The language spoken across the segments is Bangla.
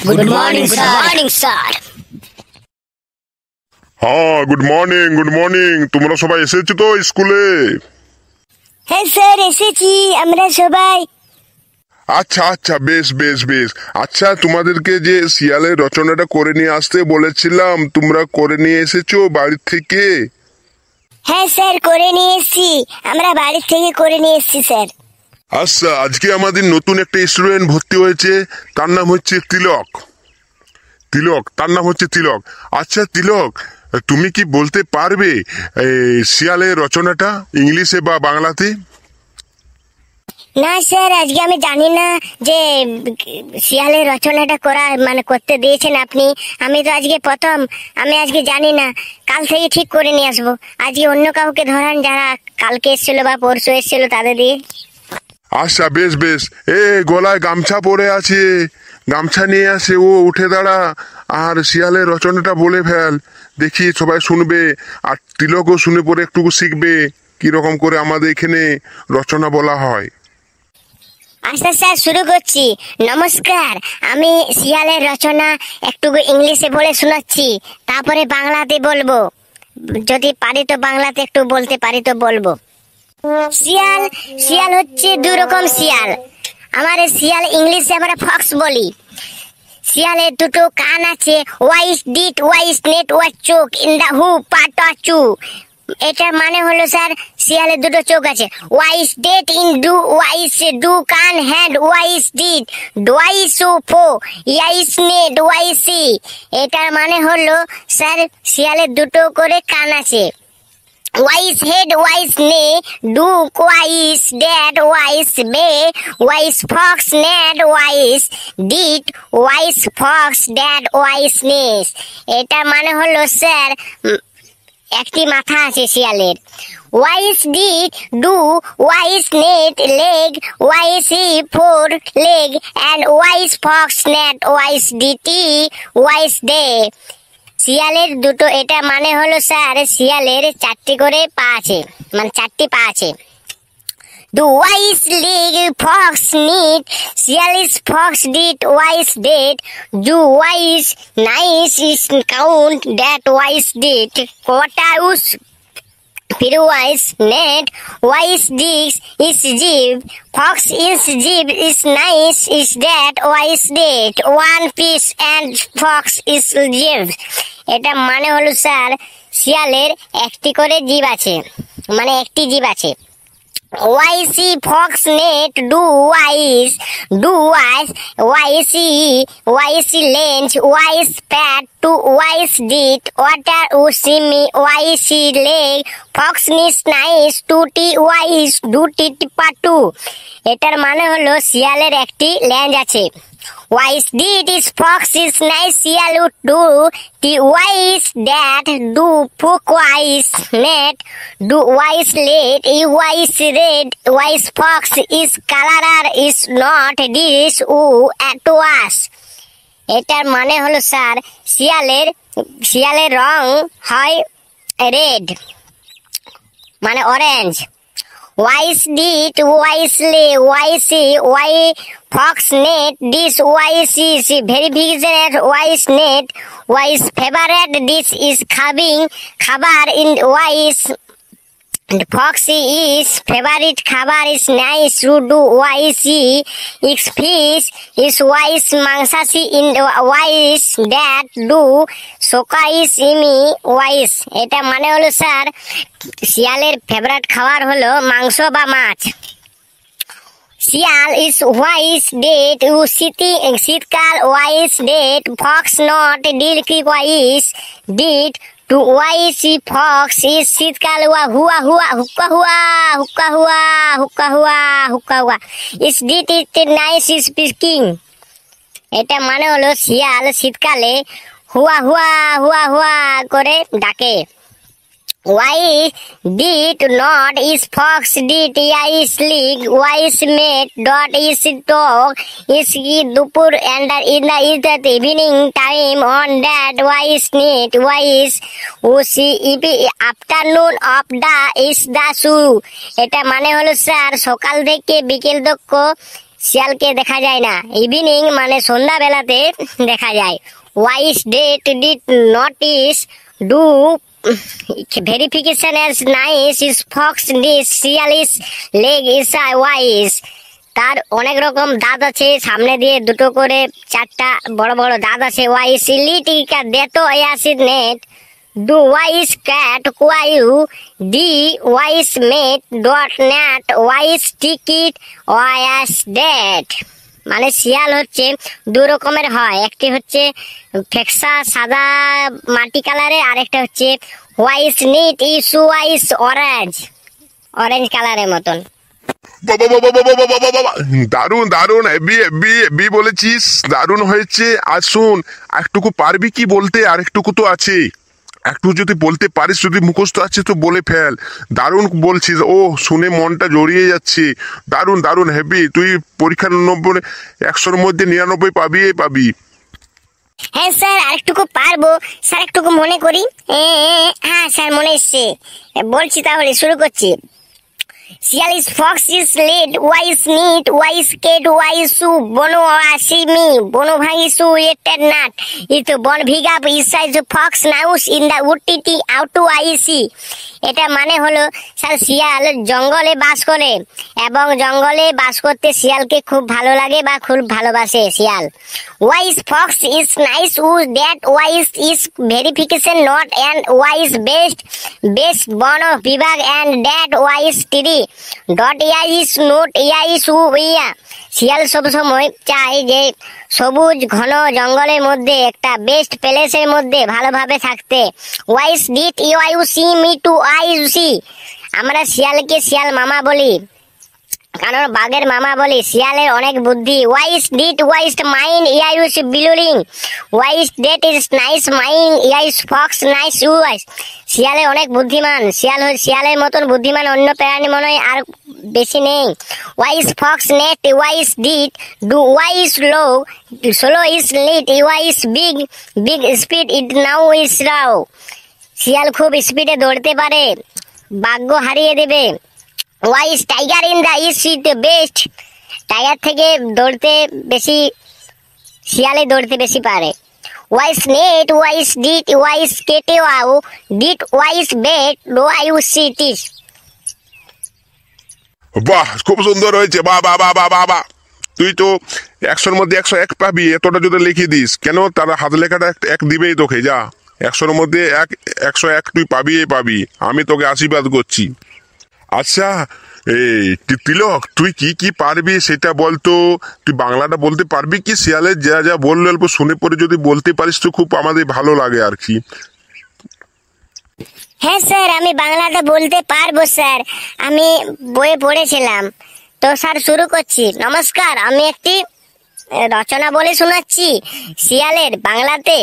Good morning, sir. Morning, sir. হ্যাঁ গুড মর্নিং তোমরা সবাই এসেছো তো স্কুলে? হ্যাঁ স্যার, এসেছি আমরা সবাই। আচ্ছা আচ্ছা বেশ বেশ বেশ আচ্ছা, তোমাদেরকে যে শিয়ালের রচনাটা করে নিয়ে আসতে বলেছিলাম তোমরা করে নিয়ে এসেছো বাড়ি থেকে? হ্যাঁ স্যার, করে নিয়ে এসেছি, আমরা বাড়ি থেকে করে নিয়ে এসেছি স্যার। আচ্ছা, আজকে আমাদের নতুন একটা স্টুডেন্ট ভর্তি হয়েছে, তার নাম হচ্ছে তিলক। তার নাম হচ্ছে তিলক। আচ্ছা তিলক, তুমি কি বলতে পারবে শিয়ালের রচনাটা ইংলিশে বা বাংলাতে? না স্যার, আজকে আমি জানি না যে শিয়ালের রচনাটা করতে দিয়েছেন আপনি। আমি তো আজকে প্রথম, আমি আজকে জানি না, কাল থেকে ঠিক করে নিয়ে আসবো। আজকে অন্য কাউকে ধরান যারা কালকে এসেছিল বা পরশু এসেছিল তাদের দিয়ে। আচ্ছা বেশ বেশ, গলায় গামছা পরে আছে, গামছা নিয়ে আসে, ও উঠে দাঁড়া আর শিয়ালের রচনাটা বলে ফেল, দেখি সবাই শুনবে আর তিলকও শুনে পরে একটু শিখবে কিরকম করে আমাদের এখানে রচনা বলা হয়। আচ্ছা স্যার, শুরু করছি। নমস্কার, আমি শিয়ালের রচনা একটু ইংলিশে বলে শোনাচ্ছি, তারপরে বাংলাতে বলবো। যদি পারি তো বাংলাতে একটু বলতে পারি তো বলবো। শিয়াল শিয়াল হচ্ছে দুই রকম শিয়াল। আমার শিয়াল ইংলিশে আমরা ফক্স বলি। শিয়ালের দুটো কান আছে, ওয়াইস ডিট ওয়াইস নেট ওয়াইস চোখ ইন দা হু পাটাচু। এটার মানে হলো স্যার, শিয়ালের দুটো চোখ আছে। ওয়াইস ডেট ইন ডু ওয়াইস ডু কান হ্যান্ড ওয়াইস ডিট ডোয়াইস ফো ইয়াইস নেট ওয়াইসি। এটার মানে হলো স্যার, শিয়ালের দুটো করে কান আছে। ওয়াইস হেড ওয়াইস নে ডুক ওয়াইস ড্যাড ওয়াইস বে ওয়াইস ফক্স নেট ওয়াইস ডিট ওয়াইস ফক্স ড্যাড ওয়াইস নেস। এটা মানে হলো স্যার, একটি মাথা আছে শিয়ালের। ওয়াইস ডিট ডু ওয়াইস নেট লেগ ওয়াইস ই ফোর লেগ অ্যান্ড ওয়াইস ফক্স নেট ওয়াইস ডিটি ওয়াইস ডে। শিয়ালের দুটো, এটা মানে হলো স্যার, শিয়ালের চারটি করে পা আছে, মানে চারটি পা আছে। The wise leg fox neat, seal is fox did wise did, do wise nice is count that wise did, quarters Pirwise net, wise digs is jib, fox is jib is nice is that wise did, one fish and fox is jib. এটা মানে হলো স্যার, শিয়ালের একটি করে জিভ আছে, মানে একটি জিভ আছে। ওয়াইসি ফক্স নেট ডু ওয়াইস ওয়াইসি লেন্স ওয়াইস প্যাট টু ওয়াইস ডিট ওয়াটার উসিমি ওয়াইসি লেগ ফক্স নিস নাইস টুটি ওয়াইস ডুটি টিপাটু। এটার মানে হলো শিয়ালের একটি লেন্স আছে। ওয়াইস ডিট ইস ফক্স ইস নাইস শিয়াল ডু টি ওয়াইস দ্যাট ডু ফুক ওয়াইস নেট ডু ওয়াইস লেট ই ওয়াইস রেড ওয়াইস fox is colour is not ডিস উ অ্যাট ওয়াস। এটার মানে হলো স্যার, শিয়ালের রং হয় রেড, মানে অরেঞ্জ। ওয়াইস ডিট ওয়াইসলি ওয়াইসি ওয়াই ফক্স নেট ডিস ওয়াইসি ভেরিফিকেশন ওয়াইস নেট ওয়াইস ফেভারেট ডিস ইজ খাবার ইন ওয়াইস ফক্সি ইজ ফেভারিট খাবার ইজ নাইস রুডু ওয়াইসি ইক্স ফিশ ইজ ওয়াইস মাংসাসি ইন ওয়াইস দ্যাট ডু সোকাইস ইমি ওয়াইস। এটা মানে হলো স্যার, শিয়ালের ফেভারিট খাবার হলো মাংস বা মাছ। শিয়াল ইজ ওয়াইস ডেট উ শীতকাল ওয়াইস ডেট ফক্স নট ডিলকি ওয়াইস ডিট টু ওয়াইসি ফক্স ইজ শীতকাল ওয়া হুয়া হুয়া হুক্কা হুয়া হুক্কা হুয়া হুক্কা হুয়া হুক্কা হুয়া ইস ডিট ইজ নাইস ইজ স্পিকিং। এটা মানে হলো শিয়াল শীতকালে হুয়া হুয়া হুয়া হুয়া করে ডাকে। ওয়াই ডিট নট ইস ফক্স ডিট ইয়াইস লিগ ওয়াইস মেট ডট ইস ডগ ইস দুপুর and in the evening time on that ওয়াইস নিট ওয়াইস উসি afternoon of the is the সু। এটা মানে হলো স্যার, সকাল থেকে বিকেল দক্ষ শিয়ালকে দেখা যায় না, ইভিনিং মানে সন্ধ্যা বেলাতে দেখা যায়। ওয়াইস ডেট ডিড নটিস ডু verification as nice is fox this শিয়াল ইস লেগ ইস ওয়াইস। তার অনেক রকম দাঁত আছে, সামনে দিয়ে দুটো করে চারটা বড় বড় দাঁত আছে। ওয়াইস লিটিকা দেতো ইয়াসিদ নেট ডু ওয়াইস ক্যাট কোয়াইউ ডি ওয়াইস মেট ডট নেট ওয়াইস টিকিট ওয়াইস ডেট। মানে শিয়াল হচ্ছে দু রকমের হয়, একটি হচ্ছে ফেকসা সাদা মাটি কালারের, আরেকটা হচ্ছে হোয়াইট নিট ইসু ওয়াইস অরেঞ্জ, অরেঞ্জ কালারের মতন। বাবা বাবা বাবা বাবা বাবা বাবা, দারুন দারুন, হেভি হেভি হেভি বলেছিস, দারুন হয়েছে। আর শোন, একটুকু পারবি কি বলতে? আর একটুকু তো আছে, একটু যদি বলতে পারিস, যদি মুখস্থ আছে তো বলে ফেল। দারুণ বলছিস, ও শুনে মনটা জড়িয়ে যাচ্ছে। দারুণ দারুণ হেভি, তুই পরীক্ষার 100-র মধ্যে 99 পাবি পাবি। হ্যাঁ স্যার, আরেকটুকু পারবো স্যার, একটুকু মনে করি। হ্যাঁ স্যার, মনে এসছে, বলছি তাহলে শুরু করছি। শিয়াল ইস ফক্স ইস লেড ওয়াইস নিট ওয়াইস কেট ওয়াইসু বনো আসিমি বনো ভাঙিসু এটের নাট ইতো বন ভিগা ইসাইজ ফক্স নাউস ইন দা উটিটি আউটু আইসি। এটা মানে হলো স্যার, শিয়াল জঙ্গলে বাস করে এবং জঙ্গলে বাস করতে শিয়ালকে খুব ভালো লাগে বা খুব ভালোবাসে শিয়াল। ওয়াইস ফক্স ইস নাইস উজ দ্যাট ওয়াইস ইস ভেরিফিকেশন নট অ্যান্ড ওয়াইস বেস্ট বেস্ট বন বিভাগ অ্যান্ড দ্যাট ওয়াইস টিরি ডট ইয়াইস নোট ইয়াইস উ ইয়া। শিয়াল সবসময় চায় যে সবুজ ঘন জঙ্গলের মধ্যে একটা বেস্ট প্লেসের মধ্যে ভালোভাবে থাকতে। ওয়াইস ডিট you see me too I see. আমরা শিয়ালকে শিয়াল মামা বলি, কারণ বাঘের মামা বলি। শিয়ালের অনেক বুদ্ধি। ওয়াইস ডিট ওয়াইস মাইন্ড ইয়াইস বিলুরিং ওয়াইস ডেট ইজ নাইস মাইন্ড ইয়াইস ফক্স নাইস ওয়াইস। শিয়ালে অনেক বুদ্ধিমান, শিয়ালের মতন বুদ্ধিমান অন্য প্রাণী মনে হয় আর বেশি নেই। ওয়াইস ফক্স নেট ওয়াইস ডিট ডু ওয়াইস লো স্লো ইস লিট ওয়াইস big big speed it now is রাও। শিয়াল খুব স্পিডে দৌড়তে পারে, ভাগ্য হারিয়ে দেবে। ওয়াইস tiger in the is best. Tiger থেকে দৌড়তে বেশি, শিয়ালে দৌড়তে বেশি পারে। ওয়াইস নেট ওয়াইস ডিট ওয়াইস কেটে ওয়াও ডিট ওয়াইস বেট লো আইউ সিটিস। বাহ, খুব সুন্দর হয়েছে, বাহ বাহ বাহ বাহ বাহ বাহ। তুই তো 100-র মধ্যে 101 পাবি, এতটা যদি লিখে দিস কেন, তারা হাত লেখাটা এক দিবেই তোকে। যা, 100-র মধ্যে 101 তুই পাবি। আমি তোকে আশীর্বাদ করছি। আচ্ছা, এই তিলক, তুই কি কি পারবি সেটা বলতো। তুই বাংলাটা বলতে পারবি কি? শিয়ালের যা যা বললো অল্প শুনে পরে যদি বলতে পারিস তো খুব আমাদের ভালো লাগে আর কি। হ্যাঁ স্যার, আমি বাংলাটা বলতে পারবো স্যার, আমি বইয়ে পড়েছিলাম। তো স্যার শুরু করছি। নমস্কার, আমি একটি রচনা বলে শোনাচ্ছি শিয়ালের বাংলাতে।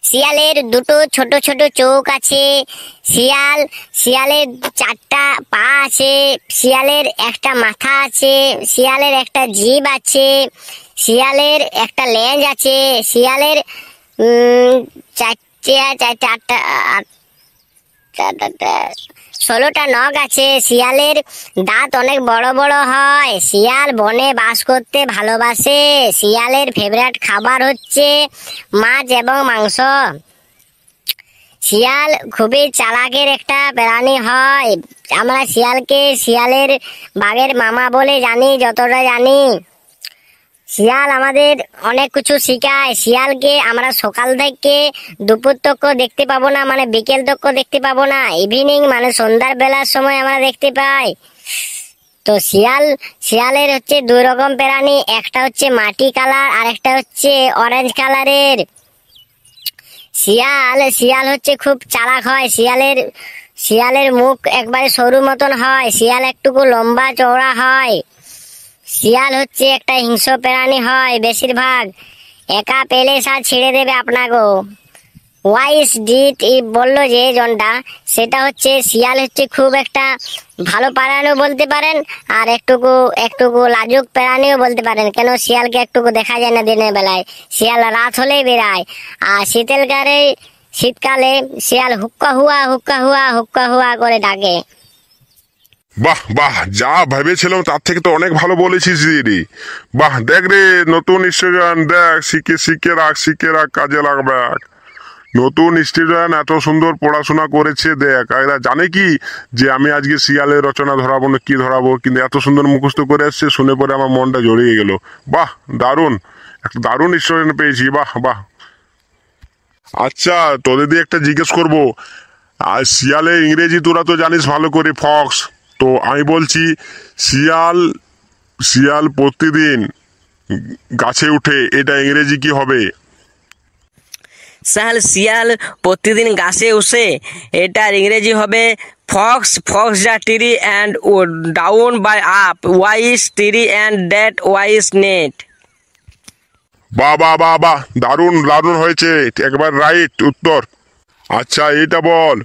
শিয়ালের দুটো ছোট ছোট চোখ আছে, শিয়ালের 4টা পা আছে, শিয়ালের একটা মাথা আছে, শিয়ালের একটা জিভ আছে, শিয়ালের একটা লেজ আছে, শিয়ালের 16টা নখ আছে। শিয়ালের দাঁত অনেক বড় বড় হয়। শিয়াল বনে বাস করতে ভালোবাসে। শিয়ালের ফেভারিট খাবার হচ্ছে মাছ এবং মাংস। শিয়াল খুবই চালাকের একটা প্রাণী হয়। আমরা শিয়ালকে শিয়ালের বাঘের মামা বলে জানি, যতটা জানি। শিয়াল আমাদের অনেক কিছু শিখায়। শিয়ালকে আমরা সকাল থেকে দুপুর তক দেখতে পাবো না, মানে বিকেল তক দেখতে পাবো না, ইভিনিং মানে সন্ধ্যার বেলার সময় আমরা দেখতে পাই। তো শিয়ালের হচ্ছে 2 রকম প্রাণী, একটা হচ্ছে মাটি কালার আর একটা হচ্ছে অরেঞ্জ কালারের। শিয়াল হচ্ছে খুব চালাক হয়। শিয়ালের মুখ একবারে সরু মতন হয়। শিয়াল একটুকু লম্বা চওড়া হয়। শিয়াল হচ্ছে একটা হিংস্র প্রাণী হয় বেশিরভাগ। একা পেলে স্যার ছেড়ে দেবে আপনাকেও। ওয়াইস ডিট বললো যে জনটা, সেটা হচ্ছে শিয়াল হচ্ছে খুব একটা ভালো প্রাণীও বলতে পারেন আর একটুকু লাজুক প্রাণীও বলতে পারেন। কেন, শিয়ালকে একটুকু দেখা যায় না দিনের বেলায়, শিয়াল রাত হলেই বেড়ায়। আর শীতকালে শিয়াল হুক্কা হুয়া হুক্কা হুয়া হুক্কা হুয়া করে ডাকে। বাহ বাহ, যা ভেবেছিলাম তার থেকে তো অনেক ভালো বলেছিস রে। বাহ, দেখ রে, নতুন স্টুডেন্ট, দেখ শিখে রাখ, কাজে লাগবে। নতুন স্টুডেন্ট এত সুন্দর পড়াশোনা করেছে, দেখ এরা জানে কি যে আমি আজকে শিয়ালের রচনা ধরাবো না কি ধরাবো, কিন্তু এত সুন্দর মুখস্থ করে আসছে, শুনে পরে আমার মনটা জড়িয়ে গেল। বাহ, দারুণ, একটা দারুণ স্টুডেন্ট পেয়েছি, বাহ বাহ। আচ্ছা, তোদের দিয়ে একটা জিজ্ঞেস করবো, আর শিয়ালের ইংরেজি তোরা তো জানিস ভালো করে, ফক্স। তো আমি বলছি, শিয়াল শিয়াল প্রতিদিন গাছে উঠে, এটা ইংরেজি কি হবে? স্যার শিয়াল প্রতিদিন গাছে উঠে, এটার ইংরেজি হবে fox fox the tree and down by up ওয়াইস ট্রি অ্যান্ড দ্যাট ওয়াইস নেট। বাহ বাহ বাহ বাহ, দারুণ দারুণ হয়েছে, একবার রাইট উত্তর। আচ্ছা, এটা বল,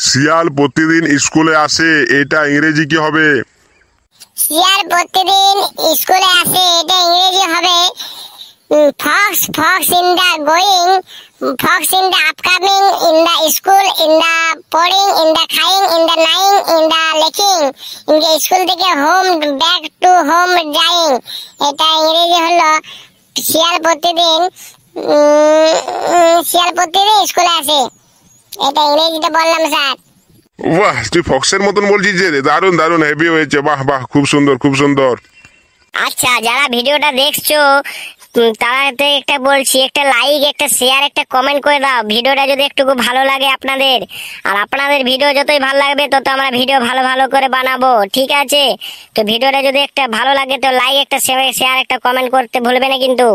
শিয়াল প্রতিদিন স্কুলে আসে, এটা ইংরেজি কি হবে? শিয়াল প্রতিদিন স্কুলে আসে, এটা ইংরেজি হবে fox fox in the going, fox in the upcoming, in the school, in the পড়িং, ইন দা খাইং, ইন দা নাইং, ইন দা লেখিং, ইন দা স্কুল থেকে হোম ব্যাক টু হোম যাইং। এটা ইংরেজি হলো শিয়াল প্রতিদিন স্কুলে আসে, এটা ইংরেজিতে বললাম স্যার। বাহ, তুই ফক্সের মতন বলছিস যে, দারুণ দারুণ, হেভি হয়েছে, বাহ বাহ, খুব সুন্দর খুব সুন্দর। আচ্ছা, যারা ভিডিওটা দেখছো তারাতে একটা বলছি, একটা লাইক, একটা শেয়ার, একটা কমেন্ট করে দাও ভিডিওটা যদি একটু ভালো লাগে আপনাদের। আর আপনাদের ভিডিও যতই ভালো লাগবে তত আমরা ভিডিও ভালো ভালো করে বানাবো, ঠিক আছে? তো ভিডিওটা যদি একটা ভালো লাগে তো লাইক, একটা শেয়ার, একটা কমেন্ট করতে ভুলবে না কিন্তু।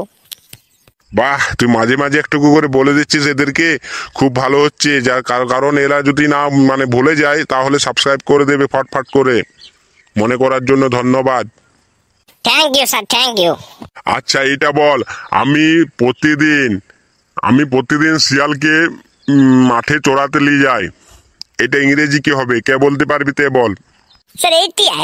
বাহ, তুই মাঝে মাঝে একটু করে বলে দিচ্ছিস এদেরকে, খুব ভালো হচ্ছে। যার কারণ এরা যদি না মানে ভুলে যায় তাহলে সাবস্ক্রাইব করে দেবে ফটফট করে। মনে করার জন্য ধন্যবাদ। Thank you sir, thank you. আচ্ছা, এটা বল, আমি প্রতিদিন শিয়ালকে মাঠে চড়াতে নিয়ে যাই, এটা ইংরেজি কি হবে? কে বলতে পারবি? তে বল। স্যার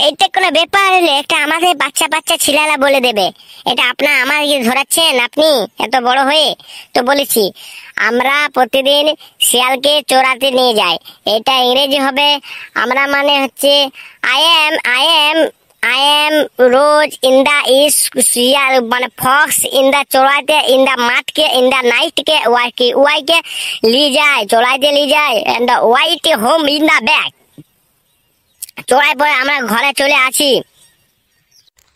এইটা কোনো ব্যাপার হলে একটা আমাদের বাচ্চা বাচ্চা ছেলেরা বলে দেবে। এটা আমার ধরাচ্ছেন আপনি এত বড় হয়ে? তো বলেছি, আমরা প্রতিদিন শিয়ালকে চড়াতে নিয়ে যাই, এটা ইংরেজি হবে, আমরা মানে হচ্ছে আই এম রোজ ইন দা ইস শিয়াল মানে ফক্স ইন দা চড়াইতে, ইন দা মাঠকে, ইন দা নাইটকে ওয়াইকে লি যায়, চড়াইতে লি যায়, এন্ড দা ওয়াইট হোম ইন দা ব্যাক। চড়াই পরে আমরা ঘরে চলে আসি।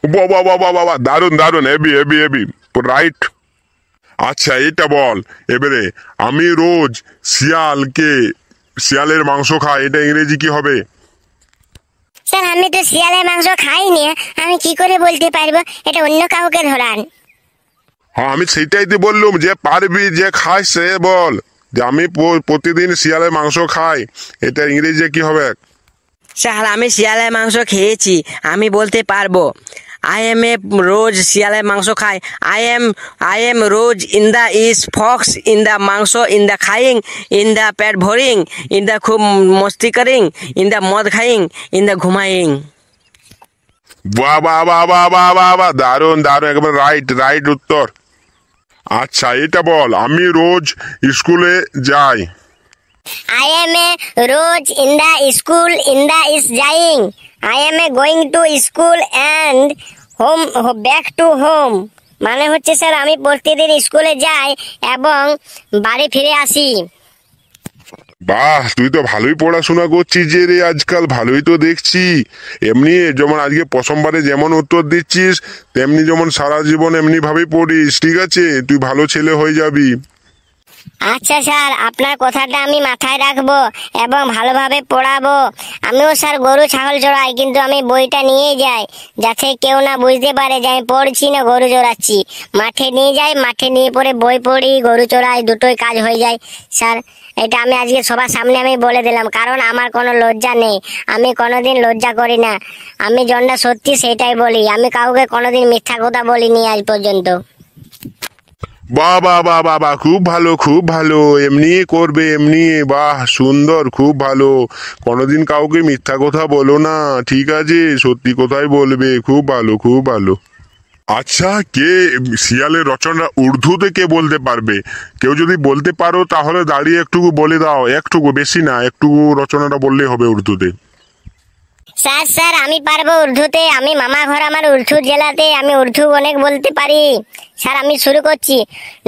বাহ বাহ বাহ বাহ বাহ, দারুণ দারুণ, হেভি হেভি হেভি, রাইট। আচ্ছা, এটা বল এবারে, আমি রোজ শিয়ালের মাংস খাই, এটা ইংরেজি কি হবে? স্যার আমি তো শিয়ালের মাংস খাইনি, আমি কি করে বলতে পারবো? এটা অন্য কাউকে ধরান। হ্যাঁ, আমি সেইটাই তো বললুম, যে পারবি, যে খায় সে বল, যে আমি প্রতিদিন শিয়ালের মাংস খাই, এটা ইংরেজি কি হবে? স্যার আমি শিয়ালের মাংস খেয়েছি, আমি বলতে পারবো। আই এম এ রোজ শিয়ালের মাংস খাই, আই এম রোজ in the is fox in the মাংস, ইন দ্য খাইং, ইন দ্য পেট ভরিং, ইন দ্য খুব মস্তি করিং, ইন দ্য মদ খাইং, ইন দ্য ঘুমাইং। বাহ বাহ বাহ বাহ বাহ বাহ বাহ, দারুণ দারুণ, একবার রাইট রাইট উত্তর। আচ্ছা, এটা বল, আমি রোজ স্কুলে যাই। I am a rose in the school in the is dying. I am a going to school and home back to home. মানে হচ্ছে স্যার আমি প্রতিদিন স্কুলে যাই এবং বাড়ি ফিরে আসি। বাহ, তুই তো ভালোই পড়াশোনা করছিস যে রে, আজকাল ভালোই তো দেখছি। এমনি যেমন আজকে প্রথমবারে যেমন উত্তর দিচ্ছিস, তেমনি যেমন সারা জীবন এমনি ভাবেই পড়িস, ঠিক আছে? তুই ভালো ছেলে হয়ে যাবি। আচ্ছা স্যার, আপনার কথাটা আমি মাথায় রাখবো এবং ভালোভাবে পড়াবো। আমিও স্যার গরু ছাগল চড়াই, কিন্তু আমি বইটা নিয়ে যাই যাতে কেউ না বুঝতে পারে যে আমি পড়ছি না গরু চড়াচ্ছি। মাঠে নিয়ে যাই, মাঠে নিয়ে পরে বই পড়ি, গরু চড়াই, দুটোই কাজ হয়ে যায় স্যার। এটা আমি আজকে সবার সামনে আমি বলে দিলাম, কারণ আমার কোনো লজ্জা নেই, আমি কোনোদিন লজ্জা করি না। আমি যেটা সত্যি সেটাই বলি, আমি কাউকে কোনোদিন মিথ্যা কথা বলিনি আজ পর্যন্ত। বাহ বাহ বাহ বাহ বাহ, খুব ভালো খুব ভালো, এমনি করবে এমনি, বাহ সুন্দর, খুব ভালো। কোনোদিন কাউকে মিথ্যা কথা বলো না, ঠিক আছে? সত্যি কথাই বলবে, খুব ভালো খুব ভালো। আচ্ছা, কে শিয়ালের রচনা উর্দুতে কে বলতে পারবে? কেউ যদি বলতে পারো তাহলে দাঁড়িয়ে একটুকু বলে দাও, একটুকু, বেশি না, একটুকু রচনাটা বললেই হবে উর্দুতে। স্যার স্যার আমি পারবো উর্দুতে, আমি মামা ঘর আমার উর্দু জেলাতে, আমি উর্দু অনেক বলতে পারি। স্যার আমি শুরু করছি।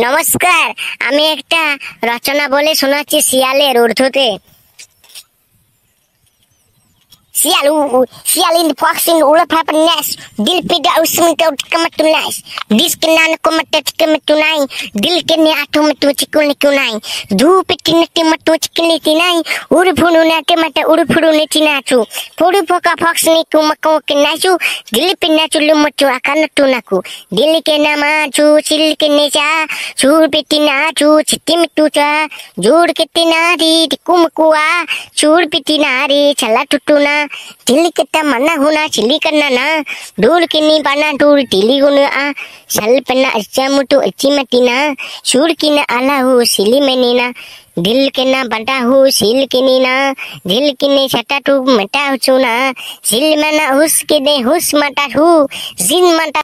নমস্কার, আমি একটা রচনা বলে শোনাচ্ছি শিয়ালের উর্দুতে। Sialin foxin ulap nas dil pida usmin kau kematunas dis kenan komatet kemetunai dil kene atu metu cikuni kunai du pitin ti metu cikini tinai urphunu na ke mata urphunu ne tinachu puru phoka fox ni kumako kenachu dil pinachu lumachu akana tunaku dil kena machu sil kene cha chur pitina chu chitim tucha jur ketina ri kumkuwa chur pitina ri chala tutuna chilli कितना मना होना चिल्ली करना ना डूल किन्नी पाना डूल टीली गुना आ सल पन्ना अच्छा मुटु अच्छी मतीना शूर की ना आला हो सिली में नीना दिल के ना बंटा हो सिल के नीना दिल की ने छटा टू मटा चुना सिल में ना हुस के दे हुस मटा हु जिन मटा